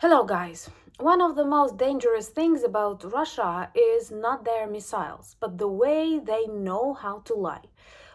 Hello guys! One of the most dangerous things about Russia is not their missiles, but the way they know how to lie.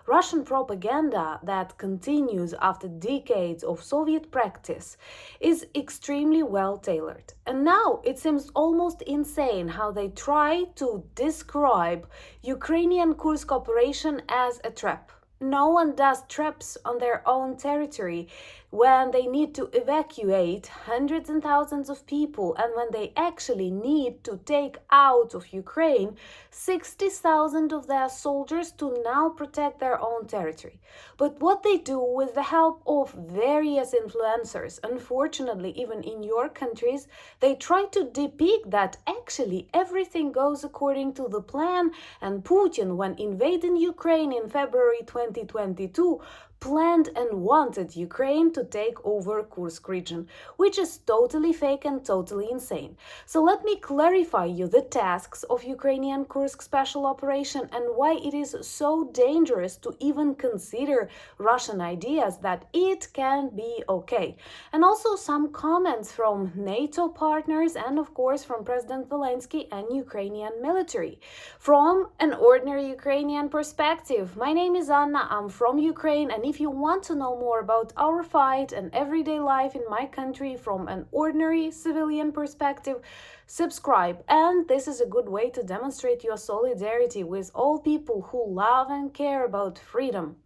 Russian propaganda that continues after decades of Soviet practice is extremely well tailored. And now it seems almost insane how they try to describe Ukrainian Kursk operation as a trap. No one does traps on their own territory when they need to evacuate hundreds and thousands of people and when they actually need to take out of Ukraine 60,000 of their soldiers to now protect their own territory. But what they do with the help of various influencers, unfortunately even in your countries, they try to depict that actually everything goes according to the plan, and Putin, when invading Ukraine in February 2022, planned and wanted Ukraine to take over Kursk region, which is totally fake and totally insane. So let me clarify you the tasks of Ukrainian Kursk special operation and why it is so dangerous to even consider Russian ideas that it can be okay. And also some comments from NATO partners and of course from President Zelensky and Ukrainian military. From an ordinary Ukrainian perspective, my name is Anna, I'm from Ukraine, and if you want to know more about our fight and everyday life in my country from an ordinary civilian perspective, subscribe. And this is a good way to demonstrate your solidarity with all people who love and care about freedom.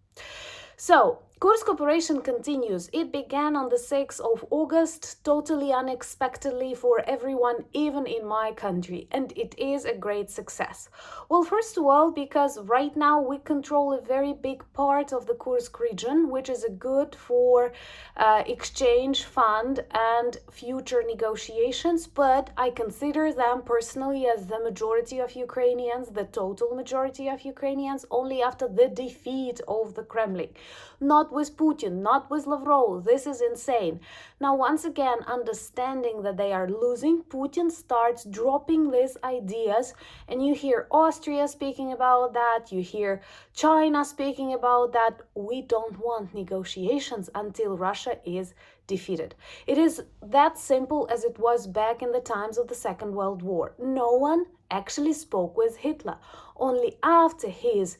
So, Kursk operation continues. It began on the 6th of August, totally unexpectedly for everyone, even in my country, and it is a great success. Well, first of all, because right now we control a very big part of the Kursk region, which is good for exchange fund and future negotiations, but I consider them personally as the majority of Ukrainians, the total majority of Ukrainians, only after the defeat of the Kremlin. Not with Putin, not with Lavrov. This is insane. Now, once again, understanding that they are losing, Putin starts dropping these ideas, and you hear Austria speaking about that, you hear China speaking about that. We don't want negotiations until Russia is defeated. It is that simple as it was back in the times of the Second World War. No one actually spoke with Hitler. Only after his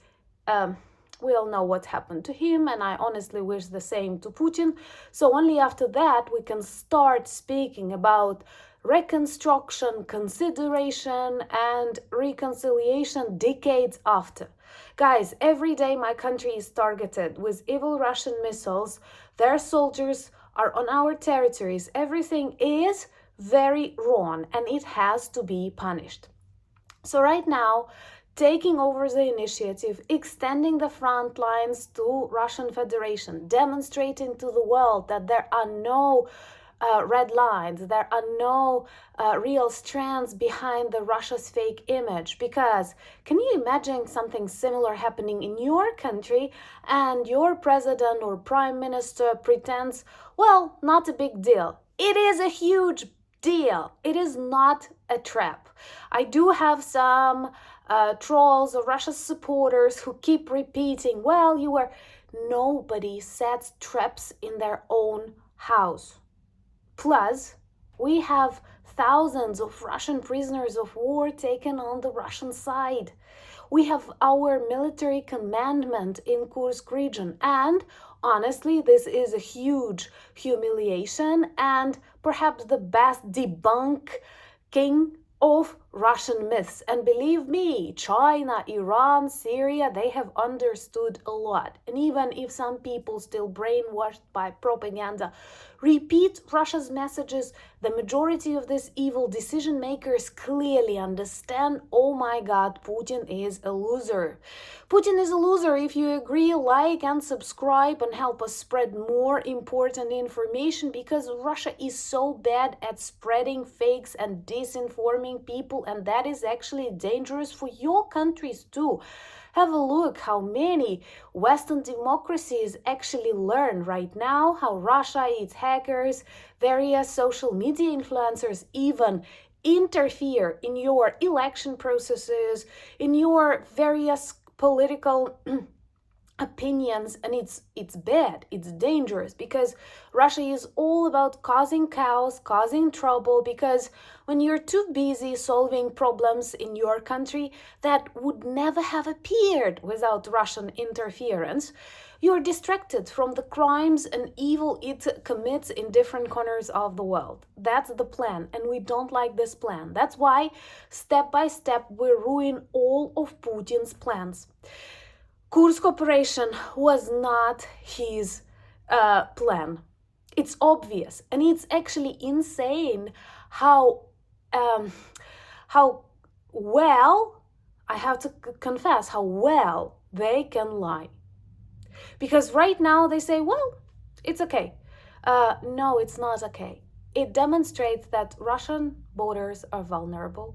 we all know what happened to him, and I honestly wish the same to Putin. So only after that we can start speaking about reconstruction, consideration, and reconciliation decades after. Guys, every day my country is targeted with evil Russian missiles. Their soldiers are on our territories. Everything is very wrong, and it has to be punished. So right now, taking over the initiative, extending the front lines to Russian Federation, demonstrating to the world that there are no red lines, there are no real strands behind the Russia's fake image. Because can you imagine something similar happening in your country and your president or prime minister pretends, well, not a big deal. It is a huge deal. It is not a trap. I do have some trolls or Russia supporters who keep repeating, well, nobody sets traps in their own house. Plus, we have thousands of Russian prisoners of war taken on the Russian side. We have our military commandment in Kursk region, and honestly, this is a huge humiliation and perhaps the best debunking of Russian myths. And believe me, China, Iran, Syria, they have understood a lot. And even if some people still brainwashed by propaganda repeat Russia's messages, the majority of these evil decision makers clearly understand, oh my god, Putin is a loser. Putin is a loser. If you agree, like and subscribe and help us spread more important information, because Russia is so bad at spreading fakes and disinforming people, and that is actually dangerous for your countries too. Have a look how many Western democracies actually learn right now how Russia, its hackers, various social media influencers even interfere in your election processes, in your various political opinions, and it's bad, it's dangerous, because Russia is all about causing chaos, causing trouble, because when you're too busy solving problems in your country that would never have appeared without Russian interference, you're distracted from the crimes and evil it commits in different corners of the world. That's the plan, and we don't like this plan. That's why step by step we ruin all of Putin's plans. Kursk operation was not his plan. It's obvious, and it's actually insane how well, I have to confess, how well they can lie. Because right now they say, well, it's okay. No, it's not okay. It demonstrates that Russian borders are vulnerable.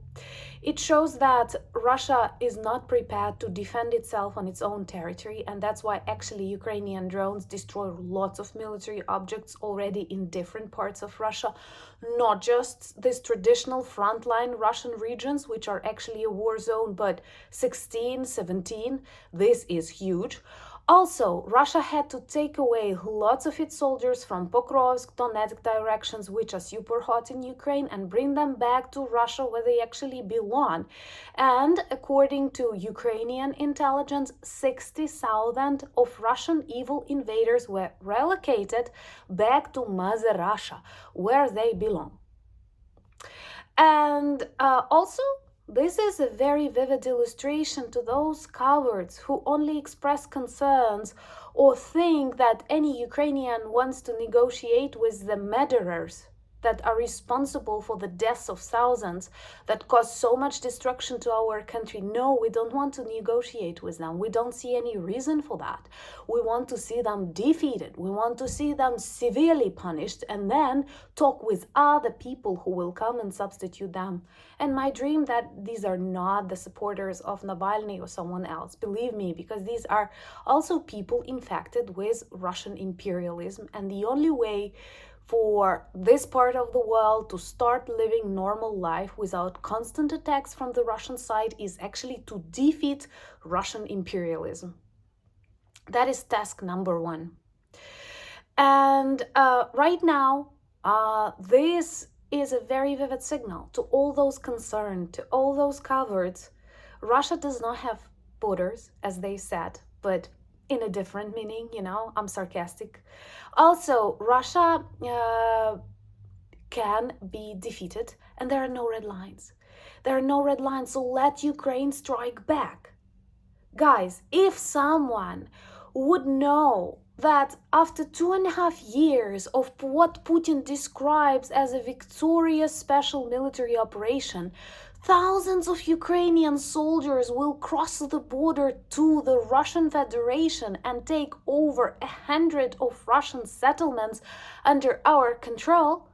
It shows that Russia is not prepared to defend itself on its own territory, and that's why actually Ukrainian drones destroy lots of military objects already in different parts of Russia, not just these traditional frontline Russian regions, which are actually a war zone, but 16, 17. This is huge. Also, Russia had to take away lots of its soldiers from Pokrovsk, Donetsk directions, which are super hot in Ukraine, and bring them back to Russia where they actually belong. And according to Ukrainian intelligence, 60,000 of Russian evil invaders were relocated back to Mother Russia, where they belong. And also, this is a very vivid illustration to those cowards who only express concerns or think that any Ukrainian wants to negotiate with the murderers that are responsible for the deaths of thousands, that cause so much destruction to our country. No, we don't want to negotiate with them. We don't see any reason for that. We want to see them defeated. We want to see them severely punished, and then talk with other people who will come and substitute them. And my dream that these are not the supporters of Navalny or someone else, believe me, because these are also people infected with Russian imperialism, and the only way for this part of the world to start living normal life without constant attacks from the Russian side is actually to defeat Russian imperialism. That is task number one. And right now, this is a very vivid signal to all those concerned, to all those cowards. Russia does not have borders, as they said, but in a different meaning, I'm sarcastic. Also, Russia can be defeated, and there are no red lines. There are no red lines, so let Ukraine strike back. Guys, if someone would know that after 2.5 years of what Putin describes as a victorious special military operation, thousands of Ukrainian soldiers will cross the border to the Russian Federation and take over 100 of Russian settlements under our control,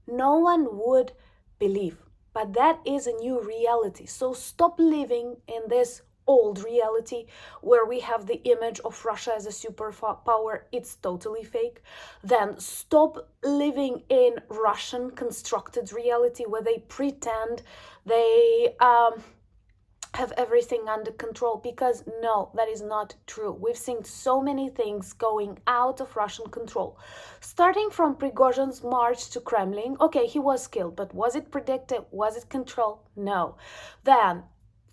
no one would believe. But that is a new reality. So stop living in this old reality where we have the image of Russia as a superpower. It's totally fake. Then stop living in Russian constructed reality where they pretend they have everything under control, because no, that is not true. We've seen so many things going out of Russian control, starting from Prigozhin's march to Kremlin. Okay, he was killed, but was it predicted? Was it controlled? No. Then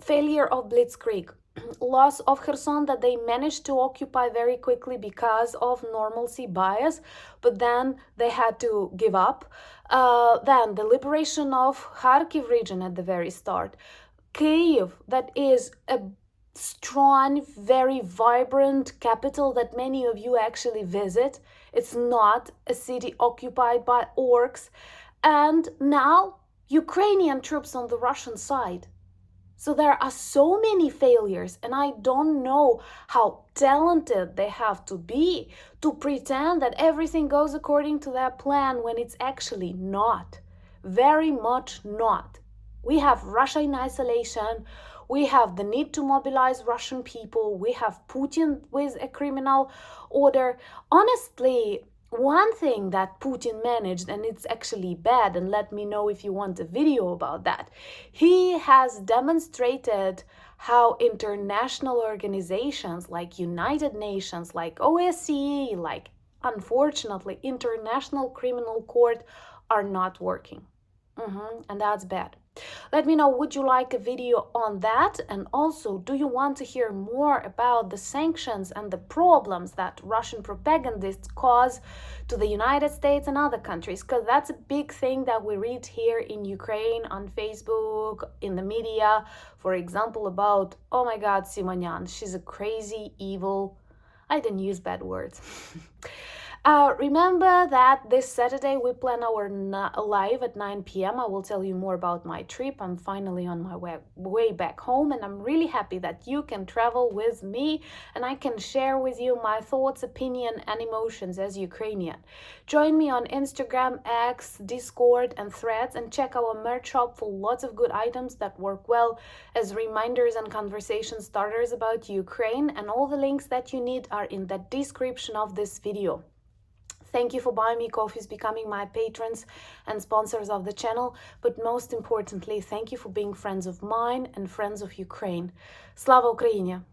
failure of Blitzkrieg, loss of Kherson that they managed to occupy very quickly because of normalcy bias, but then they had to give up. Then the liberation of Kharkiv region at the very start. Kyiv, that is a strong, very vibrant capital that many of you actually visit. It's not a city occupied by orcs. And now Ukrainian troops on the Russian side. So there are so many failures, and I don't know how talented they have to be to pretend that everything goes according to their plan when it's actually not. Very much not. We have Russia in isolation. We have the need to mobilize Russian people. We have Putin with a criminal order. Honestly, One thing that Putin managed, and it's actually bad, and let me know if you want a video about that, he has demonstrated how international organizations like United Nations, like OSCE, like unfortunately International Criminal Court are not working. And that's bad. Let me know, would you like a video on that? And also, do you want to hear more about the sanctions and the problems that Russian propagandists cause to the United States and other countries? Because that's a big thing that we read here in Ukraine, on Facebook, in the media. For example, about, oh my God, Simonyan, she's a crazy, evil, I didn't use bad words. Remember that this Saturday we plan our live at 9 p.m. I will tell you more about my trip. I'm finally on my way back home, and I'm really happy that you can travel with me and I can share with you my thoughts, opinion, and emotions as Ukrainian. Join me on Instagram, X, Discord, and Threads, and check our merch shop for lots of good items that work well as reminders and conversation starters about Ukraine, and all the links that you need are in the description of this video. Thank you for buying me coffees, becoming my patrons and sponsors of the channel, but most importantly, thank you for being friends of mine and friends of Ukraine. Slava Ukraini!